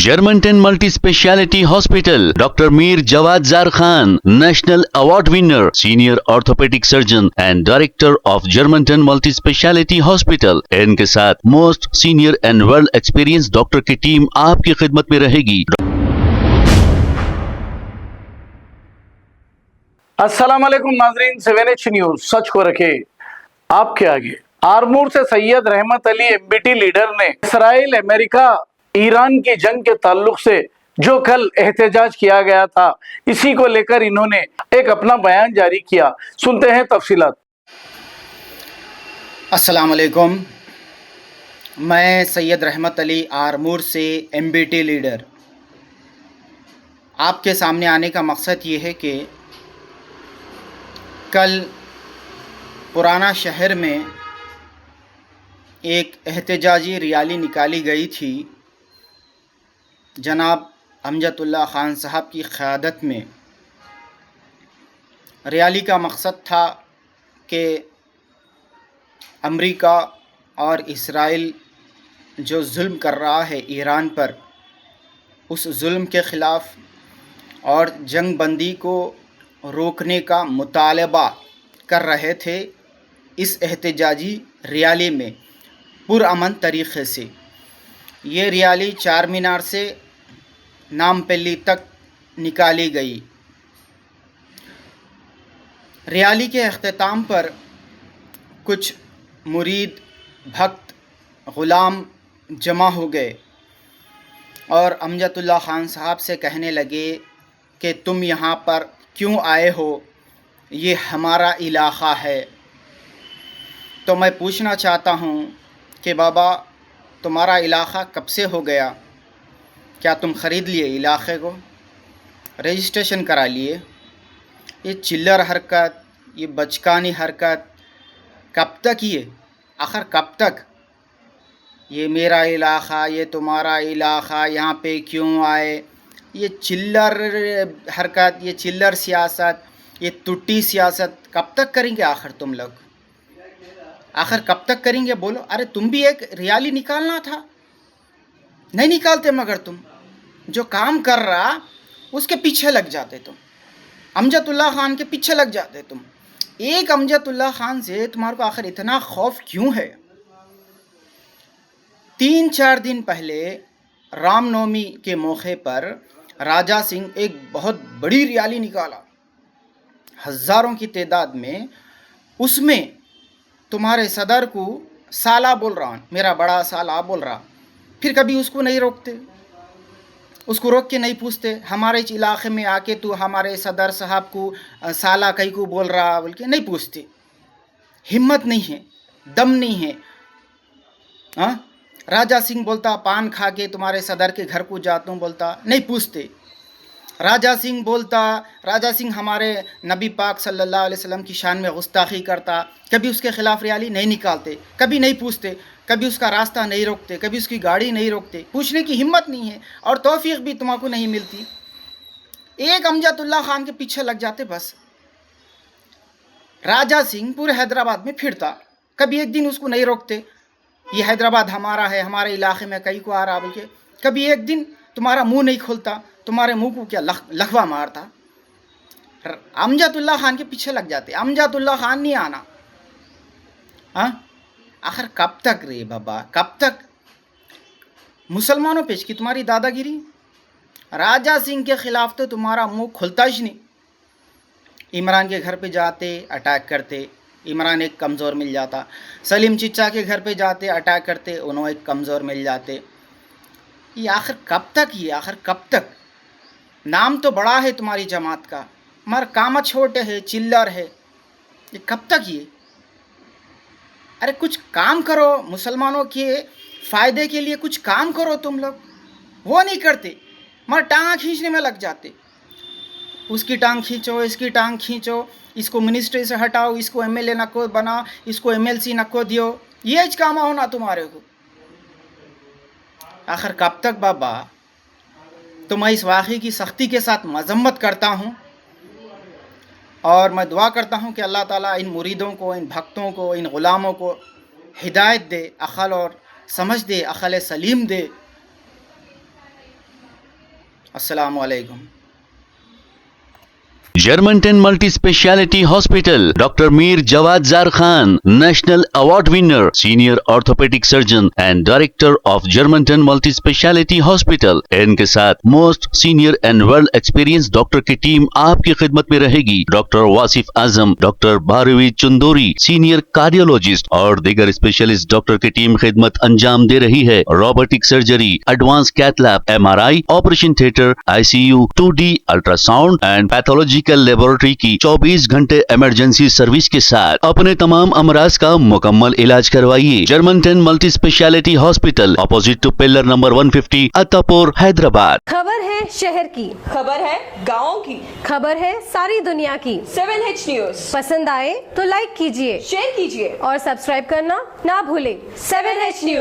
Germantown Multi Speciality Hospital, Dr. Mir Jawad Zar Khan, National Award winner, Senior Orthopedic Surgeon and Director of Germantown Multi Speciality Hospital. इनके साथ most senior and world experience doctor की team आपकी खिदमत में रहेगी। अस्सलाम वालेकुम नाजरीन, 7H न्यूज सच को रखे आपके आगे। आरमूर से सैयद रहमत अली एमबीटी लीडर ने इसराइल, अमेरिका, ईरान की जंग के ताल्लुक से जो कल एहतजाज किया गया था, इसी को लेकर इन्होंने एक अपना बयान जारी किया। सुनते हैं तफसीलात। अस्सलाम वालेकुम, मैं सैयद रहमत अली आरमूर से एमबीटी लीडर आपके सामने आने का मकसद ये है कि कल पुराना शहर में एक एहतजाजी रैली निकाली गई थी जनाब अमजदुल्ला ख़ान साहब की क़यादत में। रैली का मकसद था कि अमेरिका और इसराइल जो जुल्म कर रहा है ईरान पर, उस जुल्म के ख़िलाफ़ और जंग बंदी को रोकने का मुतालबा कर रहे थे इस एहतजाजी रैली में पुरअमन तरीक़े से। ये रैली चार मीनार से नामपल्ली तक निकाली गई। रैली के अख्ताम पर कुछ मुरीद, भक्त, ग़ुलाम जमा हो गए और अमजदुल्ला ख़ान साहब से कहने लगे कि तुम यहाँ पर क्यों आए हो, ये हमारा इलाक़ा है। तो मैं पूछना चाहता हूँ कि बाबा, तुम्हारा इलाक़ा कब से हो गया? क्या तुम ख़रीद लिए इलाक़े को, रजिस्ट्रेशन करा लिए? ये चिल्लर हरकत, ये बचकानी हरकत कब तक? ये आखिर कब तक? ये मेरा इलाक़ा, ये तुम्हारा इलाक़ा, यहाँ पे क्यों आए? ये चिल्लर हरकत, ये चिल्लर सियासत, ये टुट्टी सियासत कब तक करेंगे आखिर तुम लोग? आखिर कब तक करेंगे बोलो? अरे तुम भी एक रैली निकालना था, नहीं निकालते, मगर तुम जो काम कर रहा उसके पीछे लग जाते, तुम अमजदुल्ला ख़ान के पीछे लग जाते। तुम एक अमजदुल्ला ख़ान से तुम्हारे को आखिर इतना खौफ क्यों है? 3-4 दिन पहले रामनवमी के मौके पर राजा सिंह एक बहुत बड़ी रैली निकाला, हज़ारों की तादाद में। उसमें तुम्हारे सदर को साला बोल रहा, मेरा बड़ा साला बोल रहा, फिर कभी उसको नहीं रोकते, उसको रोक के नहीं पूछते हमारे इस इलाक़े में आके तू हमारे सदर साहब को साला कहीं को बोल रहा बोल के नहीं पूछते। हिम्मत नहीं है, दम नहीं है। हाँ, राजा सिंह बोलता पान खा के तुम्हारे सदर के घर को जाता हूँ, बोलता नहीं पूछते। राजा सिंह बोलता, राजा सिंह हमारे नबी पाक सल्लल्लाहु अलैहि वसल्लम की शान में गुस्ताखी करता, कभी उसके ख़िलाफ़ रैली नहीं निकालते, कभी नहीं पूछते, कभी उसका रास्ता नहीं रोकते, कभी उसकी गाड़ी नहीं रोकते। पूछने की हिम्मत नहीं है और तौफीक भी तुमको नहीं मिलती। एक अमजदुल्ला ख़ान के पीछे लग जाते बस। राजा सिंह पूरे हैदराबाद में फिरता, कभी एक दिन उसको नहीं रोकते, ये हैदराबाद हमारा है, हमारे इलाके में कहीं को आ रहा बोल के। कभी एक दिन तुम्हारा मुंह नहीं खोलता, तुम्हारे मुंह को क्या लखवा मारता। अमजदुल्ला ख़ान के पीछे लग जाते, अमजदुल्ला ख़ान नहीं आना। हाँ, आखिर कब तक रे बाबा, कब तक? मुसलमानों पे की तुम्हारी दादागिरी। राजा सिंह के ख़िलाफ़ तो तुम्हारा मुंह खुलता ही नहीं। इमरान के घर पे जाते अटैक करते, इमरान एक कमज़ोर मिल जाता। सलीम चिच्चा के घर पे जाते अटैक करते, उन्होंने एक कमज़ोर मिल जाते। ये आखिर कब तक? ये आखिर कब तक? नाम तो बड़ा है तुम्हारी जमात का, मगर काम छोटे है, चिल्लर है। ये कब तक ये? अरे कुछ काम करो, मुसलमानों के फ़ायदे के लिए कुछ काम करो तुम लोग। वो नहीं करते, मगर टांग खींचने में लग जाते। उसकी टांग खींचो, इसकी टांग खींचो, इसको मिनिस्ट्री से हटाओ, इसको एमएलए नको बनाओ, इसको एमएलसी नको दियो। ये काम होना तुम्हारे को। आखिर कब तक बाबा? तो मैं इस वाक़े की सख्ती के साथ मज़म्मत करता हूँ और मैं दुआ करता हूँ कि अल्लाह ताला इन मुरीदों को, इन भक्तों को, इन ग़ुलामों को हिदायत दे, अक़ल और समझ दे, अक़ल सलीम दे अस्सलामु अलैकुम। Germantown Multi Speciality Hospital, Dr. Mir Jawad Zar Khan, National Award winner, Senior Orthopedic Surgeon and Director of Germantown Multi Speciality Hospital। इनके साथ most senior and well experience doctor की टीम आपकी खिदमत में रहेगी। Doctor Wasif Azam, doctor Bharvi Chandori, senior cardiologist और दीगर specialist doctor की टीम खिदमत अंजाम दे रही है। Robotic surgery, advance cath lab, MRI, operation theatre, ICU, 2D ultrasound and pathology laboratory की 24 घंटे इमरजेंसी सर्विस के साथ अपने तमाम अमराज का मुकम्मल इलाज करवाइए। Germanten multi speciality hospital, opposite to pillar number 150, Attapur, Hyderabad. खबर है शहर की, खबर है गाँव की, खबर है सारी दुनिया की। 7H न्यूज पसंद आए तो लाइक कीजिए, शेयर कीजिए और सब्सक्राइब करना ना भूलें। 7H news.